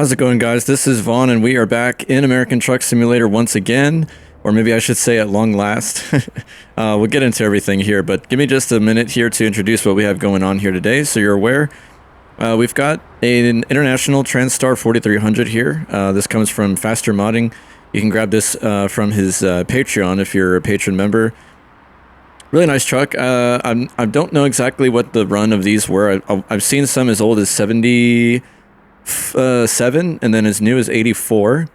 How's it going, guys? This is Vaughn, and we are back in American Truck Simulator once again, or maybe I should say at long last. We'll get into everything here, but give me just a minute here to introduce what we have going on here today, so you're aware. We've got an International TransStar 4300 here. This comes from Faster Modding. You can grab this from his Patreon if you're a patron member. Really nice truck. I don't know exactly what the run of these were. I've seen some as old as 77 and then as new as 84,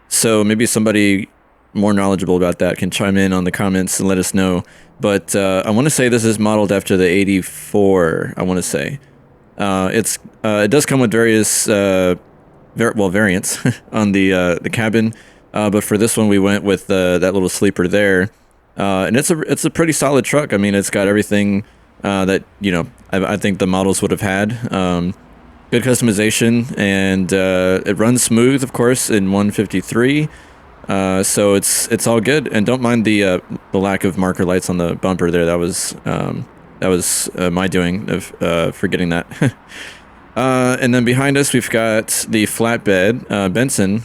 so maybe somebody more knowledgeable about that can chime in on the comments and let us know. But I want to say this is modeled after the 84. I want to say it does come with various variants on the cabin, but for this one we went with that little sleeper there, and it's a pretty solid truck. I mean, it's got everything that I think the models would have had. Good customization, and it runs smooth, of course, in 153. So it's all good, and don't mind the lack of marker lights on the bumper there. That was my doing of forgetting that. And then behind us we've got the flatbed Benson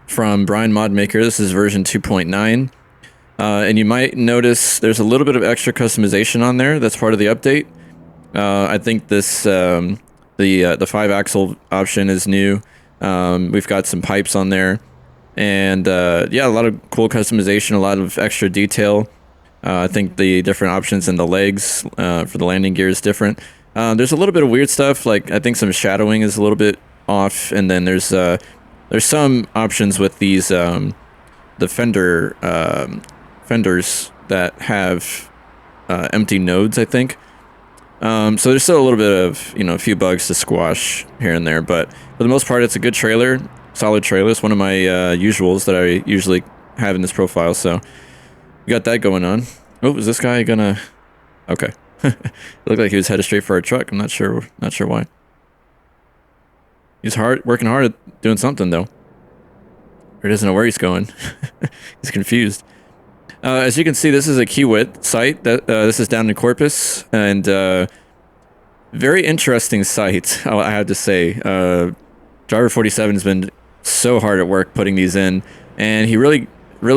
from BrianModMaker. This is version 2.9, and you might notice there's a little bit of extra customization on there. That's part of the update. I think this the 5-axle option is new. We've got some pipes on there, and yeah, a lot of cool customization, a lot of extra detail. I think the different options in the legs for the landing gear is different. There's a little bit of weird stuff, like I think some shadowing is a little bit off, and then there's some options with these the fenders that have empty nodes, I think. So there's still a little bit of, a few bugs to squash here and there, but for the most part, it's a good trailer, solid trailer. It's one of my usuals that I usually have in this profile, so we got that going on. Oh, is this guy gonna... Okay. It looked like he was headed straight for our truck. I'm not sure why. He's working hard at doing something, though. Or he doesn't know where he's going. He's confused. As you can see, this is a Kiewit site. This is down in Corpus, and very interesting site, I have to say. Driver 47 has been so hard at work putting these in, and he really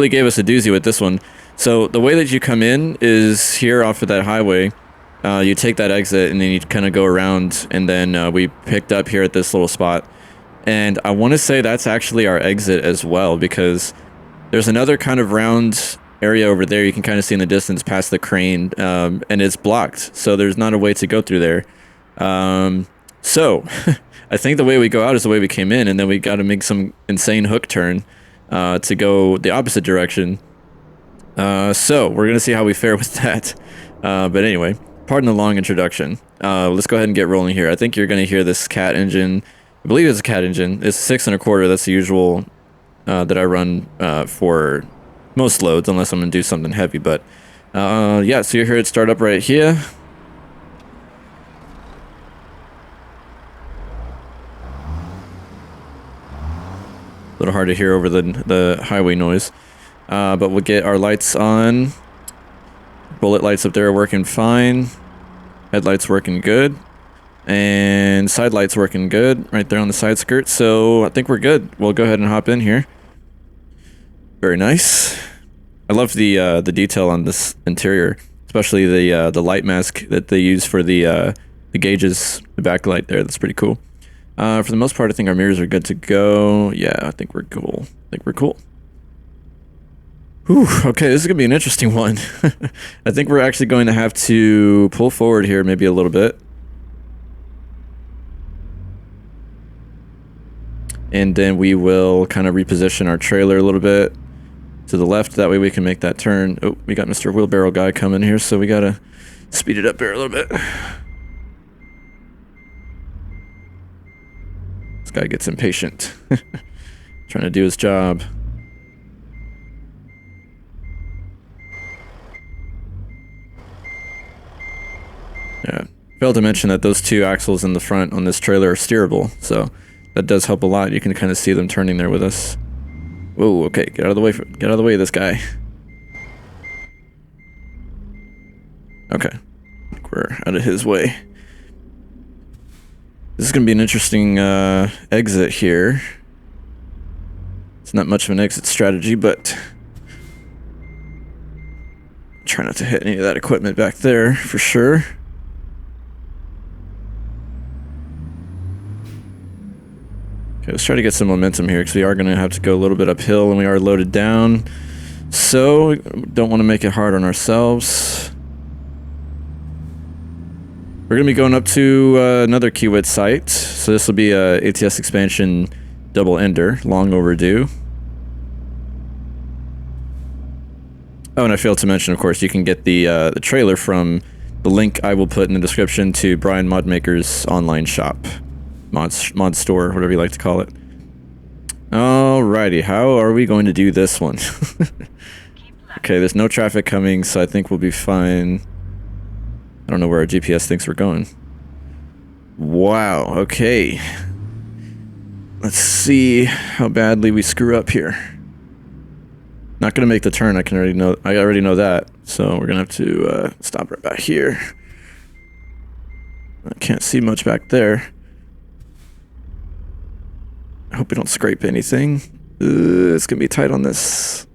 gave us a doozy with this one. So the way that you come in is here off of that highway. You take that exit, and then you kind of go around, and then we picked up here at this little spot. And I want to say that's actually our exit as well, because there's another kind of round area over there you can kind of see in the distance past the crane, and it's blocked, so there's not a way to go through there. So I think the way we go out is the way we came in, and then we got to make some insane hook turn to go the opposite direction. So we're gonna see how we fare with that, but anyway, pardon the long introduction. Let's go ahead and get rolling here. I think you're gonna hear this cat engine. I believe it's a cat engine. It's 6 1/4. That's the usual that I run for most loads, unless I'm gonna do something heavy. But yeah, so you hear it start up right here. A little hard to hear over the highway noise, but we'll get our lights on. Bullet lights up there are working fine. Headlights working good, and side lights working good right there on the side skirt. So I think we're good. We'll go ahead and hop in here. Very nice. I love the detail on this interior, especially the light mask that they use for the gauges, the backlight there. That's pretty cool. For the most part, I think our mirrors are good to go. Yeah, I think we're cool. Whew, okay, this is gonna be an interesting one. I think we're actually going to have to pull forward here maybe a little bit. And then we will kind of reposition our trailer a little bit to the left. That way we can make that turn. Oh, we got Mr. Wheelbarrow guy coming here, so we gotta speed it up here a little bit. This guy gets impatient. Trying to do his job. Yeah, failed to mention that those 2 axles in the front on this trailer are steerable, so that does help a lot. You can kind of see them turning there with us. Whoa, okay, get out of the way. Get out of the way of this guy. Okay, I think we're out of his way. This is going to be an interesting exit here. It's not much of an exit strategy, but try not to hit any of that equipment back there for sure. Okay, let's try to get some momentum here because we are going to have to go a little bit uphill and we are loaded down. So, we don't want to make it hard on ourselves. We're going to be going up to another Kiewit site. So this will be a ATS expansion double ender, long overdue. Oh, and I failed to mention, of course, you can get the trailer from the link I will put in the description to BrianModMaker's online shop. Mod store, whatever you like to call it. Alrighty, how are we going to do this one? Okay, there's no traffic coming, so I think we'll be fine. I don't know where our GPS thinks we're going. Wow, okay. Let's see how badly we screw up here. Not gonna make the turn, I already know that. So we're gonna have to stop right back here. I can't see much back there. I hope we don't scrape anything. It's gonna be tight on this.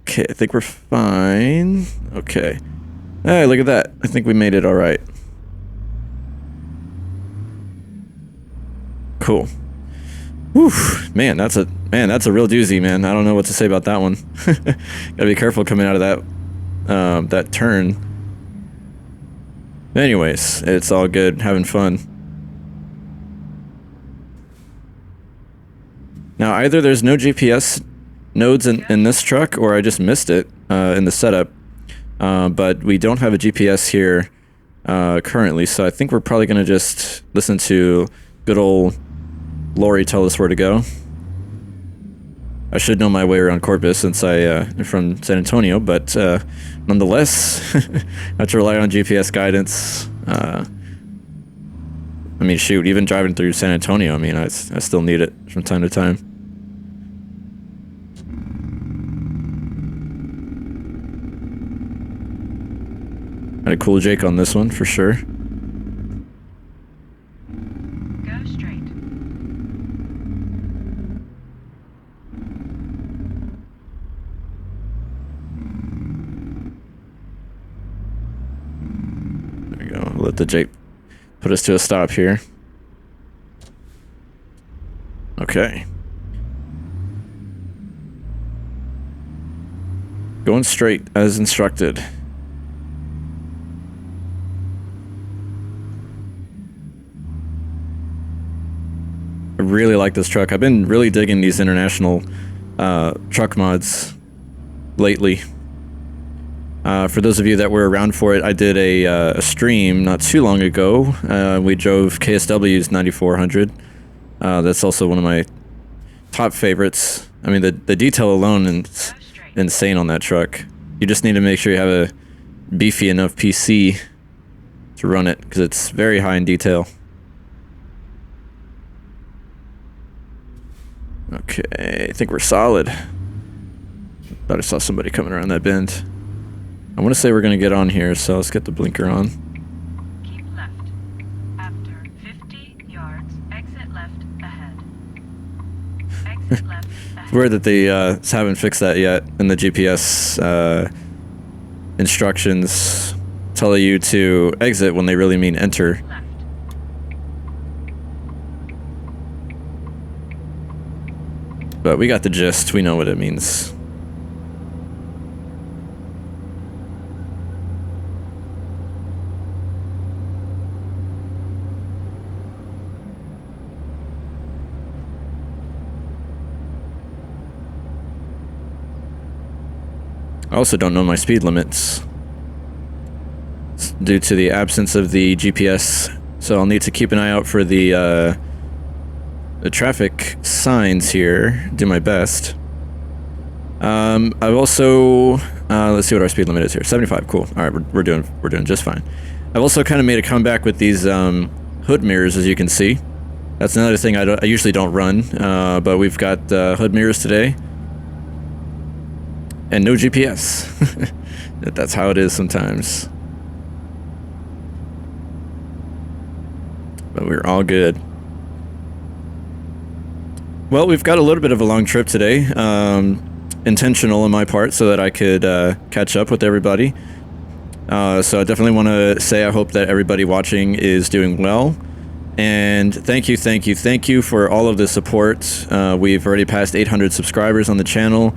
Okay, I think we're fine. Okay. Hey, look at that. I think we made it all right. Cool. Whew, man, that's a real doozy, man. I don't know what to say about that one. Gotta be careful coming out of that turn. Anyways, it's all good, having fun. Now, either there's no GPS nodes in this truck, or I just missed it in the setup. But we don't have a GPS here currently, so I think we're probably going to just listen to good old Lori tell us where to go. I should know my way around Corpus since I'm from San Antonio, but nonetheless, I have to rely on GPS guidance. I mean, shoot, even driving through San Antonio, I mean, I still need it from time to time. Had a cool Jake on this one, for sure. Go straight. There we go. I'll let the Jake put us to a stop here. Okay. Going straight as instructed. I really like this truck. I've been really digging these international truck mods lately. For those of you that were around for it, I did a stream not too long ago. We drove KSW's 9400. That's also one of my top favorites. I mean, the detail alone is insane on that truck. You just need to make sure you have a beefy enough PC to run it, because it's very high in detail. Okay, I think we're solid. Thought I saw somebody coming around that bend. I want to say we're going to get on here, so let's get the blinker on. Keep left. After 50 yards, exit left ahead. Exit left ahead. It's weird that they haven't fixed that yet, and the GPS instructions tell you to exit when they really mean enter. Left. But we got the gist. We know what it means. I also don't know my speed limits due to the absence of the GPS, so I'll need to keep an eye out for the traffic signs here. Do my best. I've also let's see what our speed limit is here. 75. Cool. All right, we're doing just fine. I've also kind of made a comeback with these hood mirrors, as you can see. That's another thing I usually don't run, but we've got hood mirrors today. And no GPS. That's how it is sometimes. but we're all good. Well, we've got a little bit of a long trip today, intentional on my part so that I could catch up with everybody. So I definitely want to say I hope that everybody watching is doing well. And thank you for all of the support. We've already passed 800 subscribers on the channel.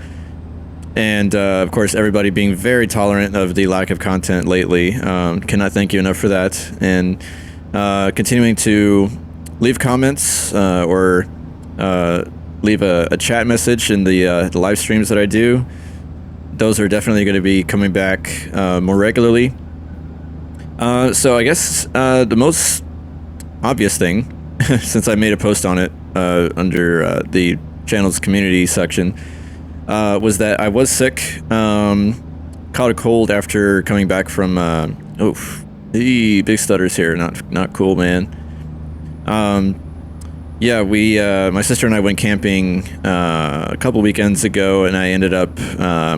And of course, everybody being very tolerant of the lack of content lately. Cannot thank you enough for that. And continuing to leave comments or leave a chat message in the live streams that I do. Those are definitely going to be coming back more regularly. So I guess the most obvious thing, since I made a post on it under the channel's community section, was that I was sick. Caught a cold after coming back from big stutters here. Not cool, man. Yeah, my sister and I went camping a couple weekends ago, and I ended up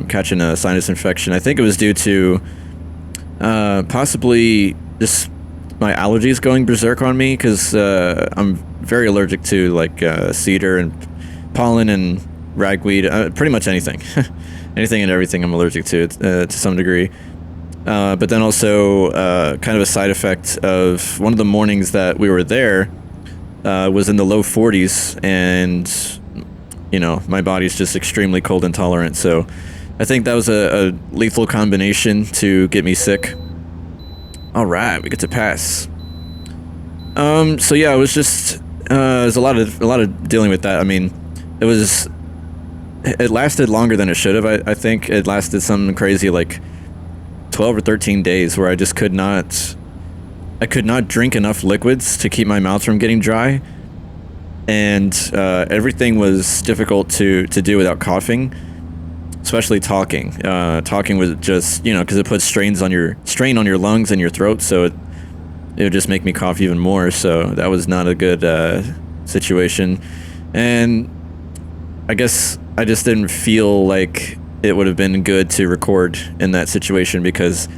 catching a sinus infection. I think it was due to possibly just my allergies going berserk on me, because I'm very allergic to like cedar and pollen and ragweed, pretty much anything. Anything and everything I'm allergic to some degree. But then also kind of a side effect of one of the mornings that we were there was in the low 40s, and you know, my body's just extremely cold intolerant, so I think that was a lethal combination to get me sick. All right, we get to pass. So yeah, it was just there's a lot of dealing with that. I mean, it lasted longer than it should have. I think it lasted something crazy like 12 or 13 days where I just could not drink enough liquids to keep my mouth from getting dry, and everything was difficult to do without coughing, especially talking. Talking was just, you know, because it puts strain on your lungs and your throat, so it would just make me cough even more. So that was not a good situation, and I guess I just didn't feel like it would have been good to record in that situation, because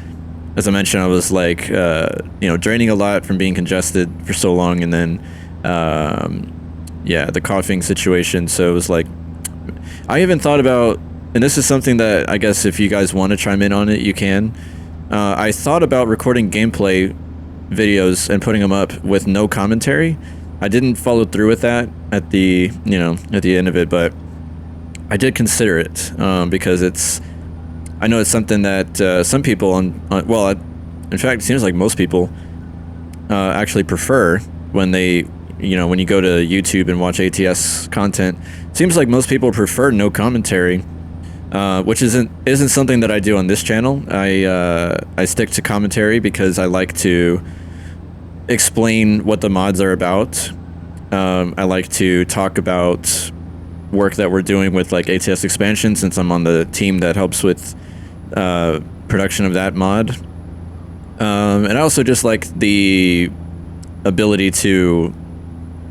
as I mentioned, I was like, you know, draining a lot from being congested for so long, and then, yeah, the coughing situation. So it was like, I even thought about, and this is something that I guess if you guys want to chime in on it, you can. I thought about recording gameplay videos and putting them up with no commentary. I didn't follow through with that at the end of it, but I did consider it because I know it's something that some people, in fact, it seems like most people actually prefer when when you go to YouTube and watch ATS content. It seems like most people prefer no commentary, which isn't something that I do on this channel. I stick to commentary because I like to explain what the mods are about. I like to talk about work that we're doing with like ATS expansion, since I'm on the team that helps with production of that mod, and I also just like the ability to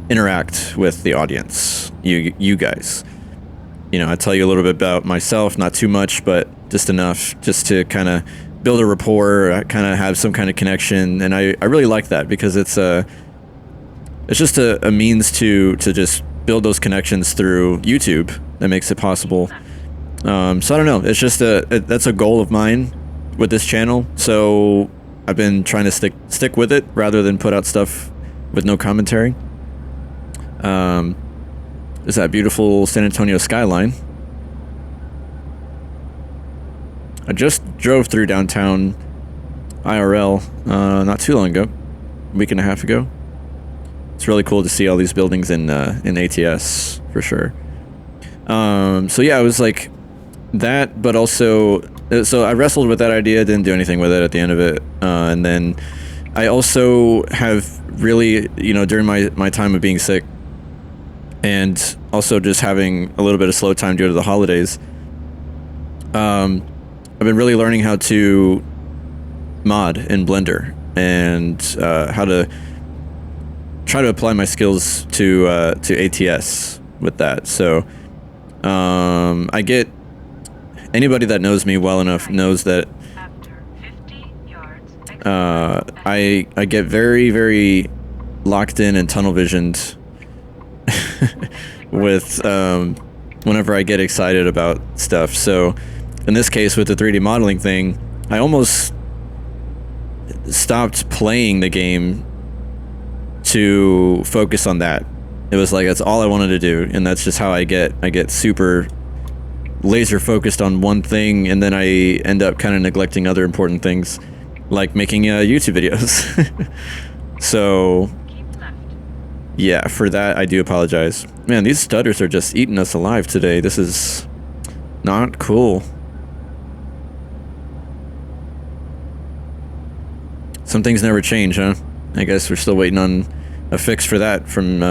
interact with the audience, you guys. You know, I tell you a little bit about myself, not too much, but just enough just to kind of build a rapport, kind of have some kind of connection, and I really like that, because it's just a means to just build those connections through YouTube that makes it possible. So I don't know, it's just that's a goal of mine with this channel, so I've been trying to stick with it rather than put out stuff with no commentary. There's that beautiful San Antonio skyline. I just drove through downtown IRL not too long ago, a week and a half ago. It's really cool to see all these buildings in ATS for sure. So yeah, it was like that, but also, so I wrestled with that idea, didn't do anything with it at the end of it, and then I also have really, during my time of being sick, and also just having a little bit of slow time due to the holidays, I've been really learning how to mod in Blender, and how to try to apply my skills to ATS with that. So I get, anybody that knows me well enough knows that I get very, very locked in and tunnel visioned with whenever I get excited about stuff. So in this case with the 3D modeling thing, I almost stopped playing the game to focus on that. It was like that's all I wanted to do, and that's just how I get super laser focused on one thing, and then I end up kind of neglecting other important things like making YouTube videos. So yeah, for that I do apologize. Man, these stutters are just eating us alive today. This is not cool. Some things never change, huh? I guess we're still waiting on a fix for that from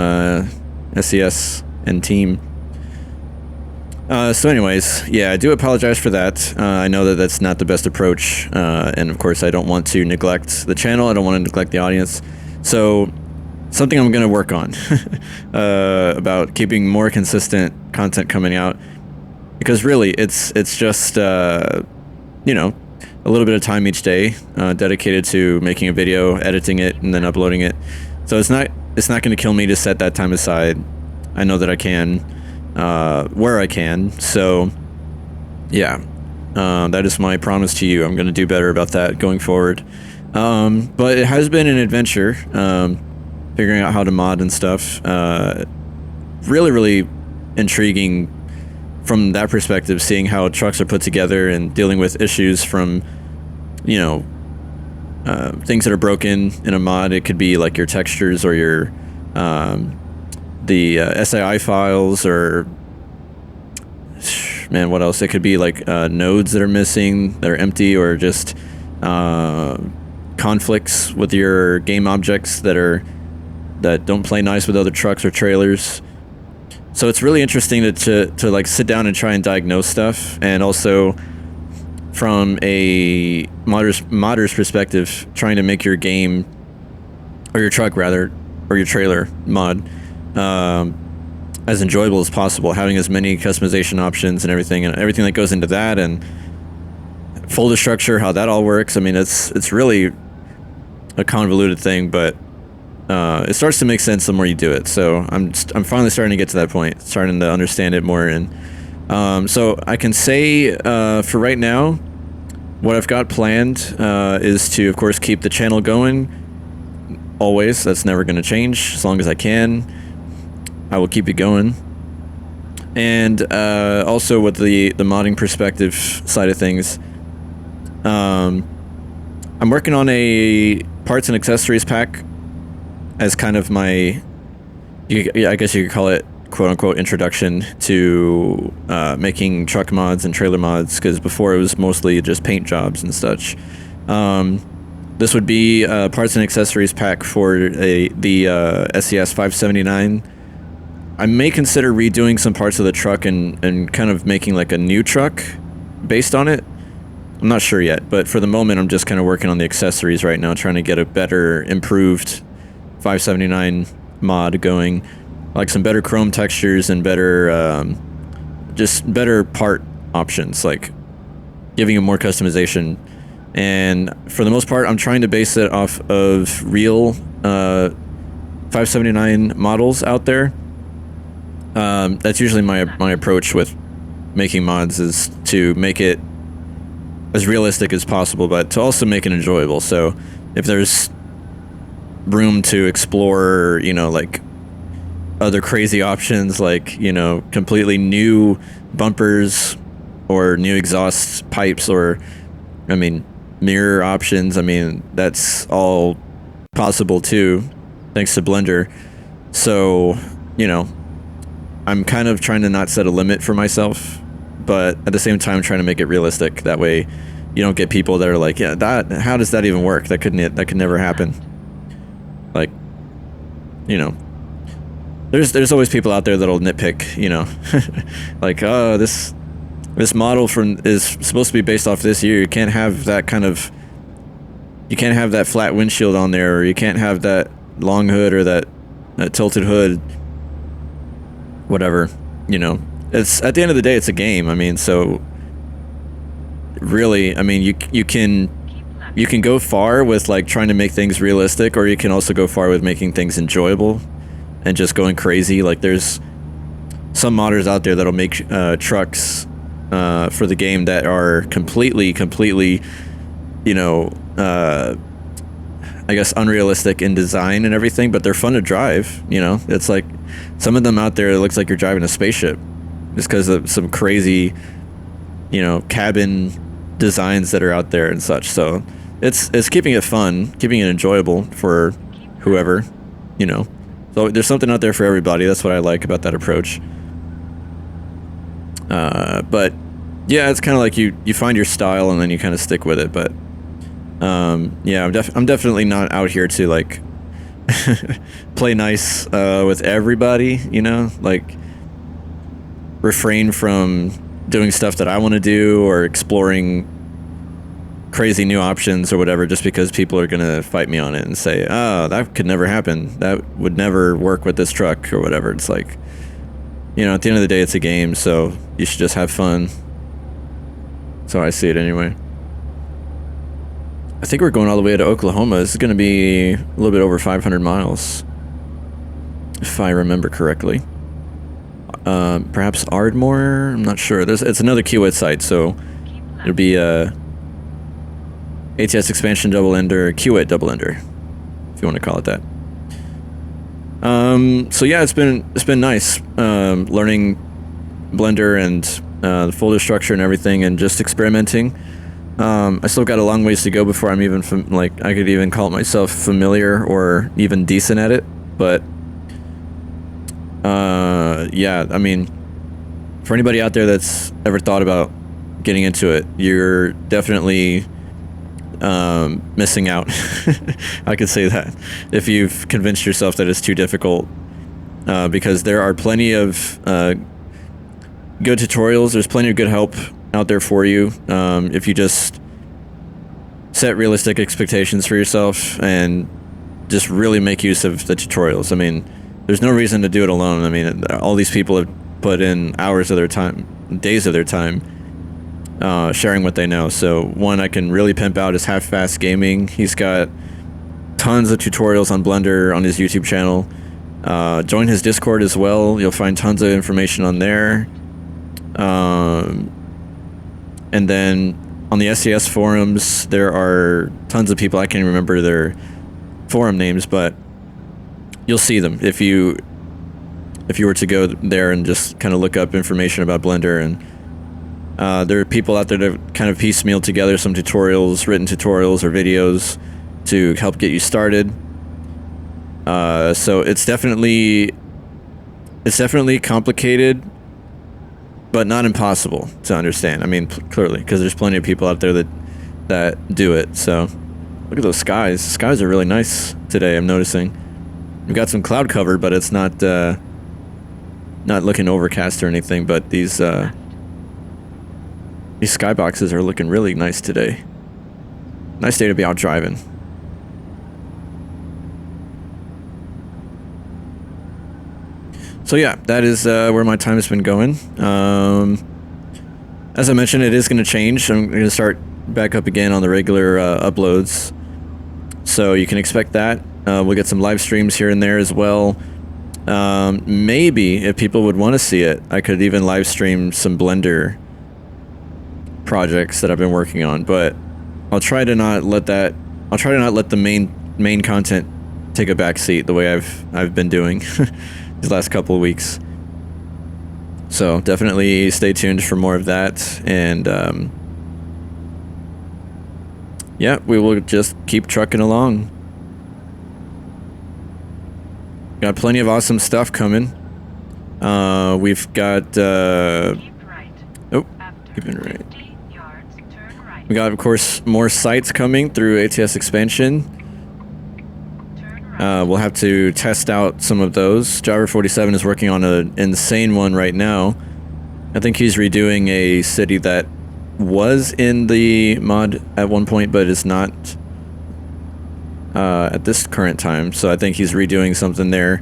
SES and team. So anyways, yeah, I do apologize for that. I know that that's not the best approach, and of course I don't want to neglect the channel. I don't want to neglect the audience. So something I'm going to work on about keeping more consistent content coming out, because really it's just you know, a little bit of time each day dedicated to making a video, editing it, and then uploading it. So it's not going to kill me to set that time aside. I know that I can, where I can. So yeah, that is my promise to you. I'm going to do better about that going forward. But it has been an adventure, figuring out how to mod and stuff. Really, really intriguing from that perspective, seeing how trucks are put together and dealing with issues from, you know, things that are broken in a mod. It could be like your textures or your the SAI files, or man, what else? It could be like nodes that are missing, that are empty, or just conflicts with your game objects that don't play nice with other trucks or trailers. So it's really interesting to like sit down and try and diagnose stuff, and also from a modder's perspective, trying to make your game, or your truck rather, or your trailer mod as enjoyable as possible, having as many customization options and everything that goes into that, and folder structure, how that all works. I mean, it's really a convoluted thing, but it starts to make sense the more you do it. So I'm finally starting to get to that point, starting to understand it more. And so I can say for right now, what I've got planned is to, of course, keep the channel going. Always. That's never going to change. As long as I can, I will keep it going. And also with the modding perspective side of things, I'm working on a parts and accessories pack as kind of my, I guess you could call it, quote-unquote, introduction to making truck mods and trailer mods, because before it was mostly just paint jobs and such. This would be a parts and accessories pack for the SES 579. I may consider redoing some parts of the truck and kind of making like a new truck based on it. I'm not sure yet, but for the moment I'm just kind of working on the accessories right now, trying to get a better, improved 579 mod going, like some better chrome textures and better just better part options, like giving it more customization. And for the most part, I'm trying to base it off of real 579 models out there. That's usually my approach with making mods, is to make it as realistic as possible, but to also make it enjoyable. So if there's room to explore, you know, like other crazy options, like, you know, completely new bumpers or new exhaust pipes, or, I mean, mirror options, I mean, that's all possible too, thanks to Blender. So, you know, I'm kind of trying to not set a limit for myself, but at the same time trying to make it realistic. That way you don't get people that are like, yeah, that, how does that even work? That could never happen. Like, you know, there's always people out there that'll nitpick, you know, like, oh, this model is supposed to be based off this year. You can't have that kind of, you can't have that flat windshield on there, or you can't have that long hood, or that tilted hood, whatever, you know. It's, at the end of the day, it's a game. I mean, so really, I mean, you can you can go far with like trying to make things realistic, or you can also go far with making things enjoyable and just going crazy. Like there's some modders out there that'll make trucks for the game that are completely, you know, I guess unrealistic in design and everything, but they're fun to drive. You know, it's like some of them out there, it looks like you're driving a spaceship just because of some crazy, you know, cabin designs that are out there and such. So it's keeping it fun, keeping it enjoyable for whoever, you know. So there's something out there for everybody. That's what I like about that approach. But yeah, it's kind of like you find your style and then you kind of stick with it. But yeah, I'm definitely not out here to like play nice with everybody, you know, like refrain from doing stuff that I want to do or exploring crazy new options or whatever just because people are gonna fight me on it and say, oh, that could never happen, that would never work with this truck or whatever. It's like, you know, at the end of the day, it's a game, so you should just have fun. So I see it anyway. I think we're going all the way to Oklahoma. This is going to be a little bit over 500 miles, if I remember correctly. Perhaps Ardmore? I'm not sure. It's another Kiewit site, so it'll be ATS expansion double ender, Kiewit double ender, if you want to call it that. So yeah, it's been nice learning Blender and the folder structure and everything, and just experimenting. I still got a long ways to go before I'm even like I could even call myself familiar or even decent at it. But yeah, I mean, for anybody out there that's ever thought about getting into it, you're definitely missing out. I could say that if you've convinced yourself that it's too difficult, because there are plenty of good tutorials. There's plenty of good help out there for you if you just set realistic expectations for yourself and just really make use of the tutorials. I mean, there's no reason to do it alone. I mean, all these people have put in hours of their time, days of their time, sharing what they know. So one I can really pimp out is Half Fast Gaming. He's got tons of tutorials on Blender on his YouTube channel. Join his Discord as well. You'll find tons of information on there. And then on the SES forums, there are tons of people. I can't remember their forum names, but you'll see them if you were to go there and just kind of look up information about Blender. And there are people out there that kind of piecemeal together some tutorials, written tutorials or videos to help get you started. So it's definitely complicated, but not impossible to understand. I mean, clearly, because there's plenty of people out there that do it. So look at those skies. The skies are really nice today, I'm noticing. We've got some cloud cover, but it's not looking overcast or anything. But these skyboxes are looking really nice today. Nice day to be out driving. So yeah, that is where my time has been going. As I mentioned, it is going to change. I'm going to start back up again on the regular uploads. So you can expect that. We'll get some live streams here and there as well. Maybe, if people would want to see it, I could even live stream some Blender projects that I've been working on. But I'll try to not let the main content take a back seat the way I've been doing these last couple of weeks. So definitely stay tuned for more of that, and yeah, we will just keep trucking along. Got plenty of awesome stuff coming. We've got Keep right. oh, After keeping right. 50 yards, turn right. We got, of course, more sites coming through ATS expansion. Turn right. We'll have to test out some of those. Driver47 is working on an insane one right now. I think he's redoing a city that was in the mod at one point, but is not at this current time. So I think he's redoing something there.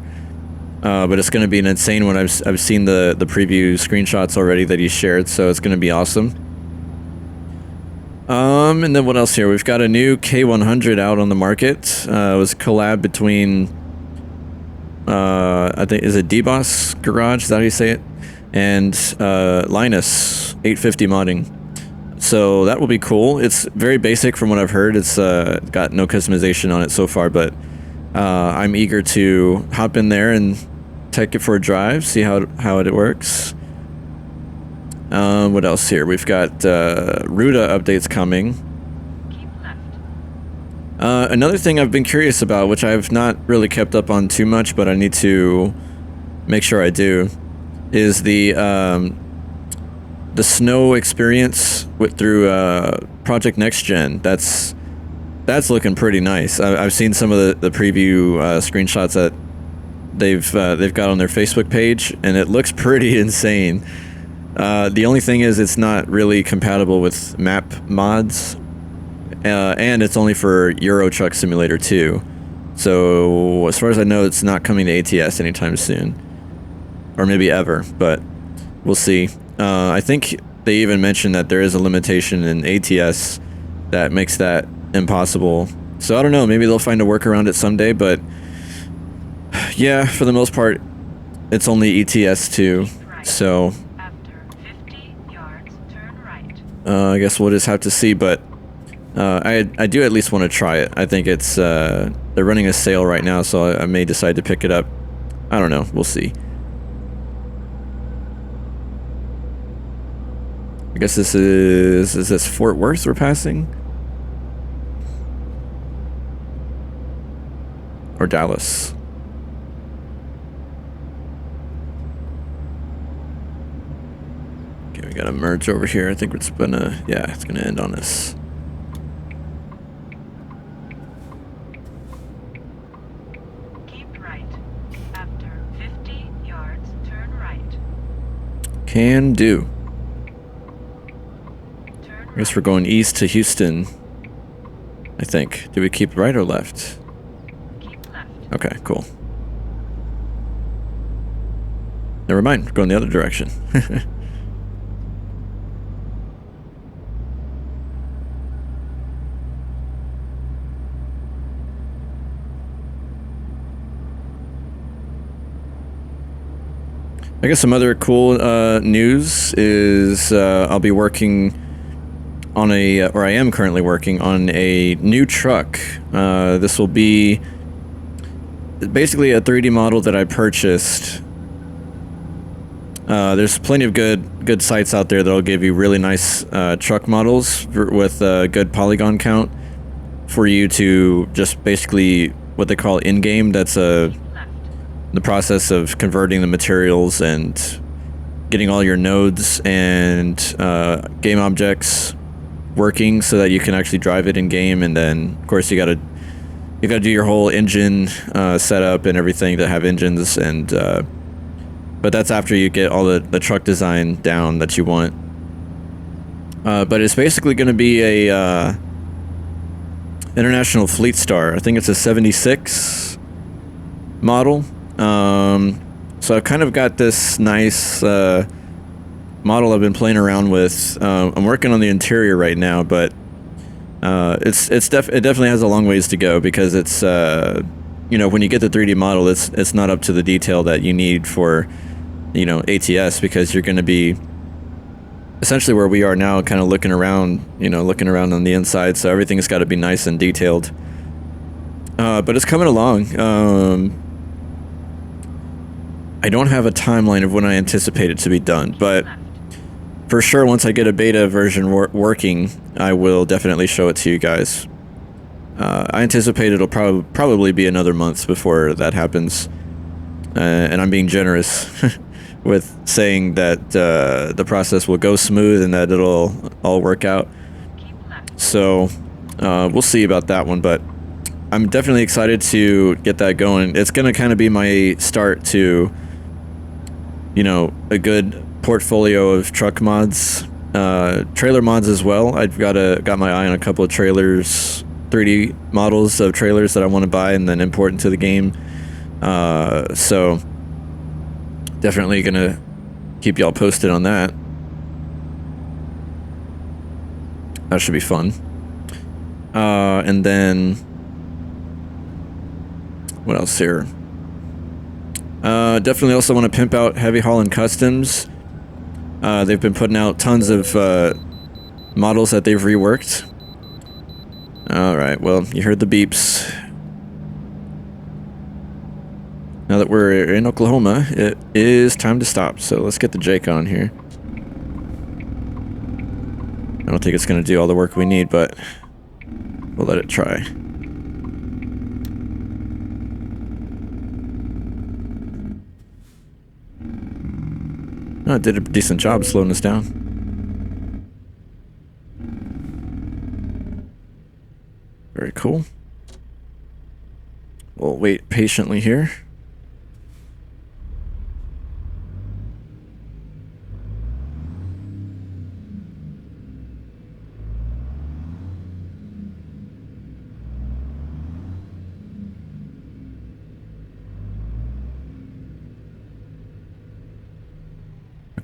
But it's going to be an insane one. I've seen the preview screenshots already that he shared, so it's going to be awesome. And then what else here? We've got a new K100 out on the market. It was a collab between, I think, is it D-Boss Garage? Is that how you say it? And Linus 850 modding. So that will be cool. It's very basic from what I've heard. It's got no customization on it so far, but I'm eager to hop in there and take it for a drive, see how it works. What else here? We've got Ruta updates coming. Keep left. Another thing I've been curious about, which I've not really kept up on too much, but I need to make sure I do, is the snow experience through Project Next Gen. That's looking pretty nice. I've seen some of the preview screenshots that they've got on their Facebook page, and it looks pretty insane. The only thing is it's not really compatible with map mods, and it's only for Euro Truck Simulator 2. So as far as I know, it's not coming to ATS anytime soon, or maybe ever, but we'll see. I think they even mentioned that there is a limitation in ATS that makes that impossible. So I don't know, maybe they'll find a workaround it someday, but yeah, for the most part, it's only ETS2, so After 50 yards, turn right. I guess we'll just have to see, but I do at least want to try it. I think it's, they're running a sale right now, so I may decide to pick it up. I don't know, we'll see. I guess this is this Fort Worth we're passing? Or Dallas? Okay, we got a merge over here. I think it's gonna, yeah, it's gonna end on this. Keep right. After 50 yards, turn right. Can do. Turn I guess we're going east to Houston, I think. Do we keep right or left? Keep left. Okay, cool. Never mind, we're going the other direction. I guess some other cool news is I'll be working on or I am currently working on a new truck. This will be basically a 3D model that I purchased. There's plenty of good sites out there that'll give you really nice truck models with a good polygon count for you to just basically what they call in-game. That's Left. the process of converting the materials and getting all your nodes and game objects working so that you can actually drive it in game. And then of course you gotta do your whole engine setup and everything to have engines, and but that's after you get all the truck design down that you want. But it's basically going to be a International Fleet Star. I think it's a 76 model. So I've kind of got this nice model I've been playing around with. I'm working on the interior right now, but it definitely has a long ways to go, because it's you know, when you get the 3D model, it's not up to the detail that you need for, you know, ATS, because you're going to be essentially where we are now, kind of looking around on the inside. So everything's got to be nice and detailed. But it's coming along. I don't have a timeline of when I anticipate it to be done, but for sure, once I get a beta version working, I will definitely show it to you guys. I anticipate it'll probably be another month before that happens, and I'm being generous with saying that the process will go smooth and that it'll all work out. So we'll see about that one, but I'm definitely excited to get that going. It's going to kind of be my start to, you know, a good portfolio of truck mods, trailer mods as well. I've got my eye on a couple of trailers, 3D models of trailers that I want to buy and then import into the game. So definitely gonna keep y'all posted on that. That should be fun. And then what else here? Definitely also want to pimp out Heavy Haulin' Customs. They've been putting out tons of models that they've reworked. Alright, well, you heard the beeps. Now that we're in Oklahoma, it is time to stop, so let's get the Jake on here. I don't think it's going to do all the work we need, but we'll let it try. Oh, it did a decent job slowing us down. Very cool. We'll wait patiently here.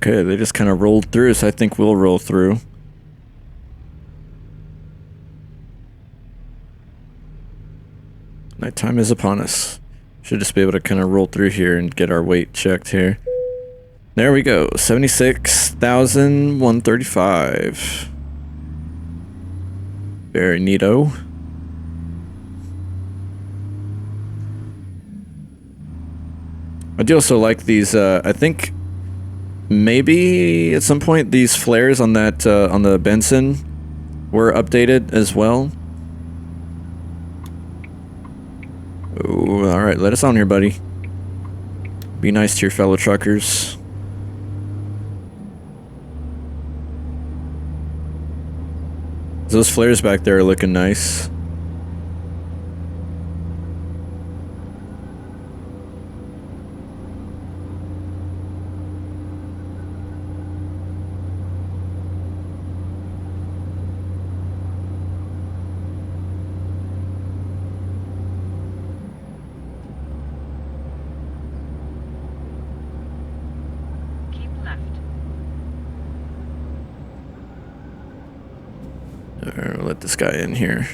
Okay, they just kind of rolled through, so I think we'll roll through. Nighttime is upon us. Should just be able to kind of roll through here and get our weight checked here. There we go, 76,135. Very neato. I do also like these, I think maybe at some point these flares on that, on the Benson were updated as well. Oh, alright, let us on here, buddy. Be nice to your fellow truckers. Those flares back there are looking nice. We'll let this guy in here.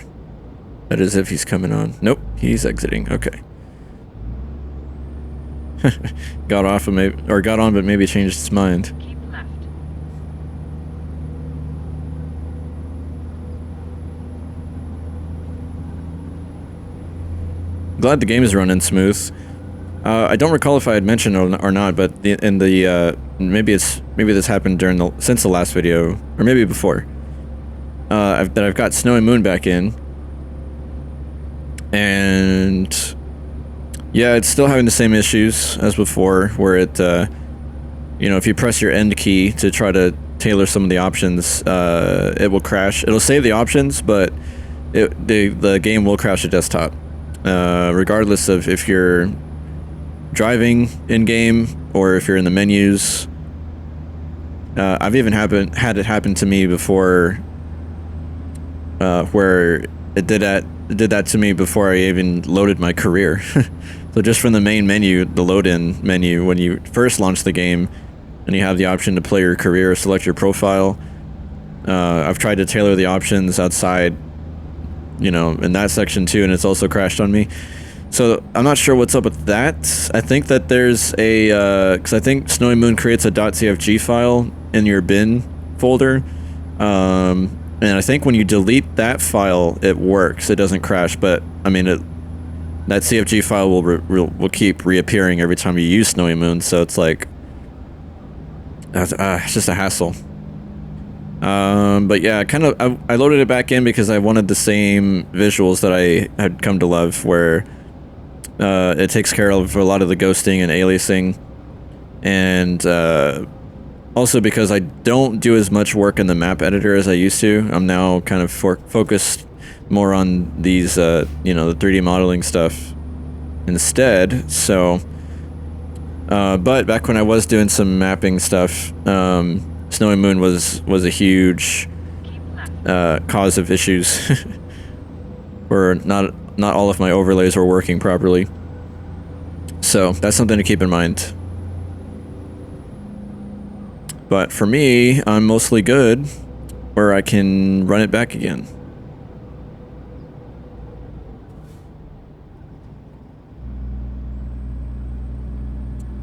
That is if he's coming on. Nope, he's exiting. Okay. Got off and maybe, or got on, but maybe changed his mind. Keep left. Glad the game is running smooth. I don't recall if I had mentioned or not, but in the maybe this happened during since the last video, or maybe before. That I've got Snowy Moon back in, and yeah, it's still having the same issues as before, where it, you know, if you press your end key to try to tailor some of the options, it will crash. It'll save the options, but the game will crash the desktop, regardless of if you're driving in game or if you're in the menus. I've even had it happen to me before. Where it did that to me before I even loaded my career. So just from the main menu, the load-in menu, when you first launch the game, and you have the option to play your career or select your profile, I've tried to tailor the options outside, you know, in that section too, and it's also crashed on me. So I'm not sure what's up with that. I think that there's a, because I think Snowy Moon creates a .cfg file in your bin folder. And I think when you delete that file, it works. It doesn't crash, but I mean, that CFG file will keep reappearing every time you use Snowy Moon. So it's like, it's just a hassle. But yeah, I loaded it back in because I wanted the same visuals that I had come to love, where it takes care of a lot of the ghosting and aliasing, and also because I don't do as much work in the map editor as I used to. I'm now kind of focused more on these, you know, the 3D modeling stuff instead. So, but back when I was doing some mapping stuff, Snowy Moon was a huge cause of issues, where not all of my overlays were working properly. So that's something to keep in mind. But for me, I'm mostly good. where I can run it back again.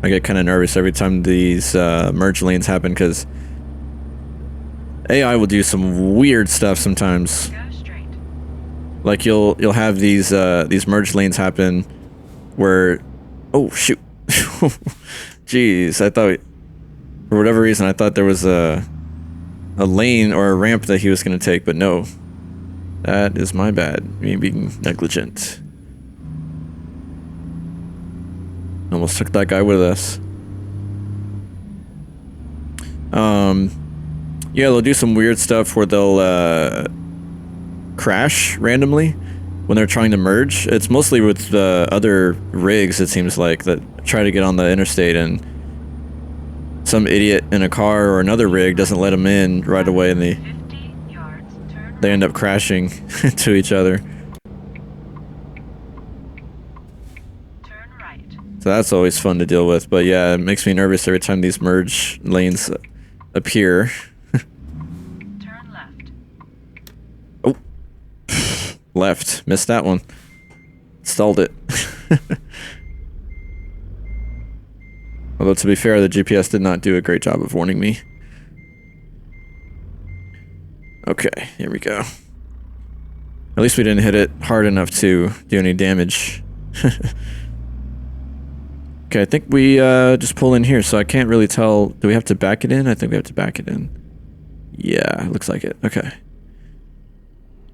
I get kind of nervous every time these merge lanes happen because AI will do some weird stuff sometimes. Go straight. Like you'll have these merge lanes happen where, oh shoot, jeez, I thought for whatever reason I thought there was a lane or a ramp that he was going to take, but no, that is my bad, me being negligent. Almost took that guy with us. Yeah, they'll do some weird stuff where they'll crash randomly when they're trying to merge. It's mostly with the other rigs, it seems like, that try to get on the interstate, and some idiot in a car or another rig doesn't let them in right away, and 50 yards, turn they end up crashing to each other. turn right. So that's always fun to deal with, but yeah, it makes me nervous every time these merge lanes appear. Turn left. Oh, left. Missed that one. Stalled it. Although to be fair, the GPS did not do a great job of warning me. Okay, here we go. At least we didn't hit it hard enough to do any damage. Okay, I think we just pull in here, so I can't really tell. Do we have to back it in? I think we have to back it in. Yeah, looks like it. Okay.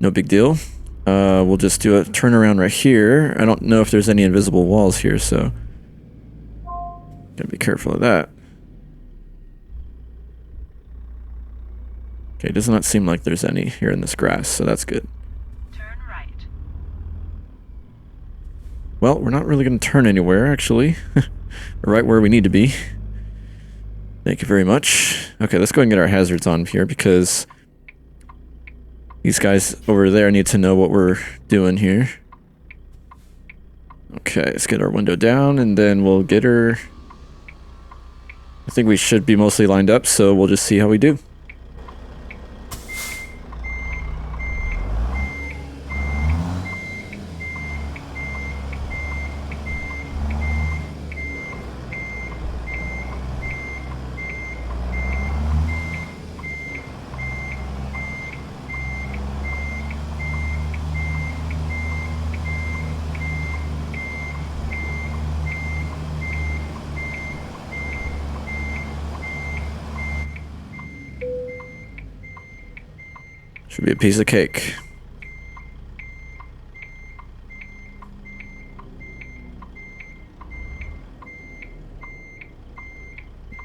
No big deal. We'll just do a turnaround right here. I don't know if there's any invisible walls here, so gotta be careful of that. Okay, it does not seem like there's any here in this grass, so that's good. Turn right. Well, we're not really going to turn anywhere, actually. We're right where we need to be. Thank you very much. Okay, let's go and get our hazards on here, because these guys over there need to know what we're doing here. Okay, let's get our window down, and then we'll get her. I think we should be mostly lined up, so we'll just see how we do. Should be a piece of cake.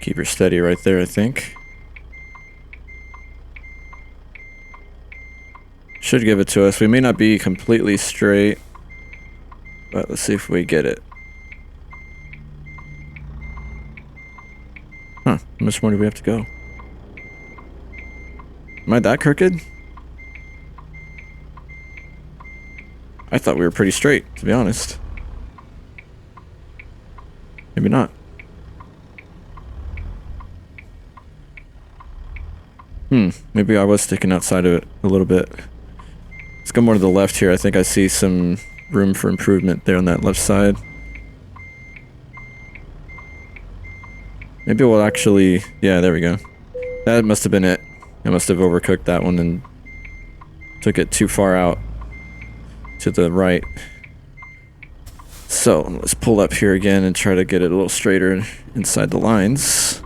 Keep her steady right there, I think. Should give it to us. We may not be completely straight, but let's see if we get it. Huh, how much more do we have to go? Am I that crooked? I thought we were pretty straight, to be honest. Maybe not. Maybe I was sticking outside of it a little bit. Let's go more to the left here. I think I see some room for improvement there on that left side. Maybe we'll actually... Yeah, there we go. That must have been it. I must have overcooked that one and took it too far out to the right. So let's pull up here again and try to get it a little straighter inside the lines.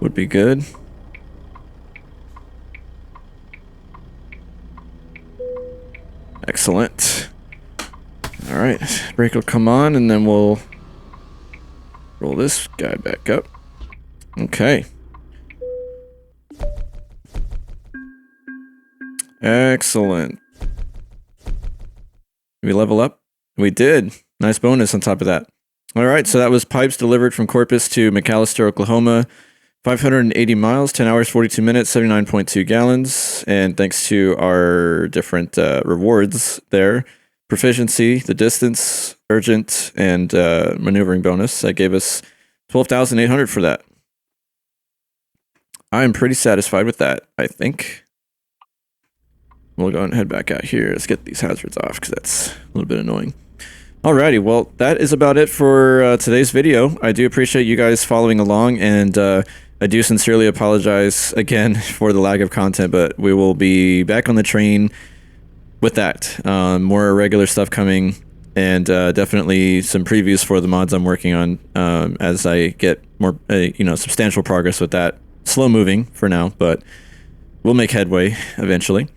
Would be good. Excellent. All right, brake will come on, and then we'll roll this guy back up. Okay. Excellent. Did we level up? We did. Nice bonus on top of that. All right, so that was pipes delivered from Corpus to McAlester, Oklahoma. 580 miles, 10 hours, 42 minutes, 79.2 gallons. And thanks to our different rewards there, proficiency, the distance, urgent, and maneuvering bonus, that gave us 12,800 for that. I'm pretty satisfied with that, I think. We'll go and head back out here. Let's get these hazards off because that's a little bit annoying. Alrighty, well, that is about it for today's video. I do appreciate you guys following along, and I do sincerely apologize again for the lack of content, but we will be back on the train with that. More regular stuff coming, and definitely some previews for the mods I'm working on as I get more, substantial progress with that. Slow moving for now, but we'll make headway eventually.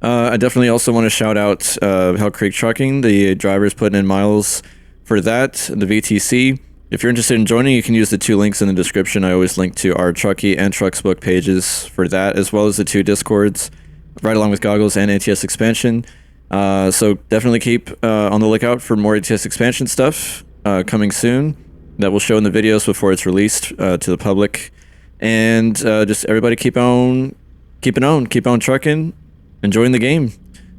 I definitely also want to shout out Hell Creek Trucking. The drivers putting in miles for that, the VTC. If you're interested in joining, you can use the 2 links in the description. I always link to our Trucky and TrucksBook pages for that, as well as the 2 Discords, right along with Goggles and ATS Expansion. So definitely keep on the lookout for more ATS Expansion stuff coming soon that will show in the videos before it's released to the public. And just everybody keep on trucking, enjoying the game.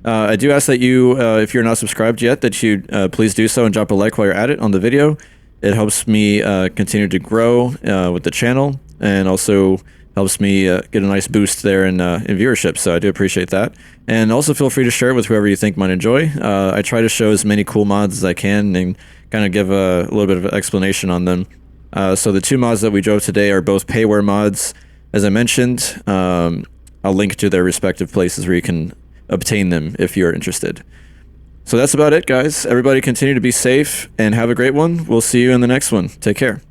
I do ask that you, if you're not subscribed yet, that you please do so and drop a like while you're at it on the video. It helps me continue to grow with the channel, and also helps me get a nice boost there in viewership, so I do appreciate that. And also feel free to share it with whoever you think might enjoy. I try to show as many cool mods as I can and kind of give a little bit of an explanation on them. So the 2 mods that we drove today are both payware mods, as I mentioned. I'll link to their respective places where you can obtain them if you're interested. So that's about it, guys. Everybody continue to be safe and have a great one. We'll see you in the next one. Take care.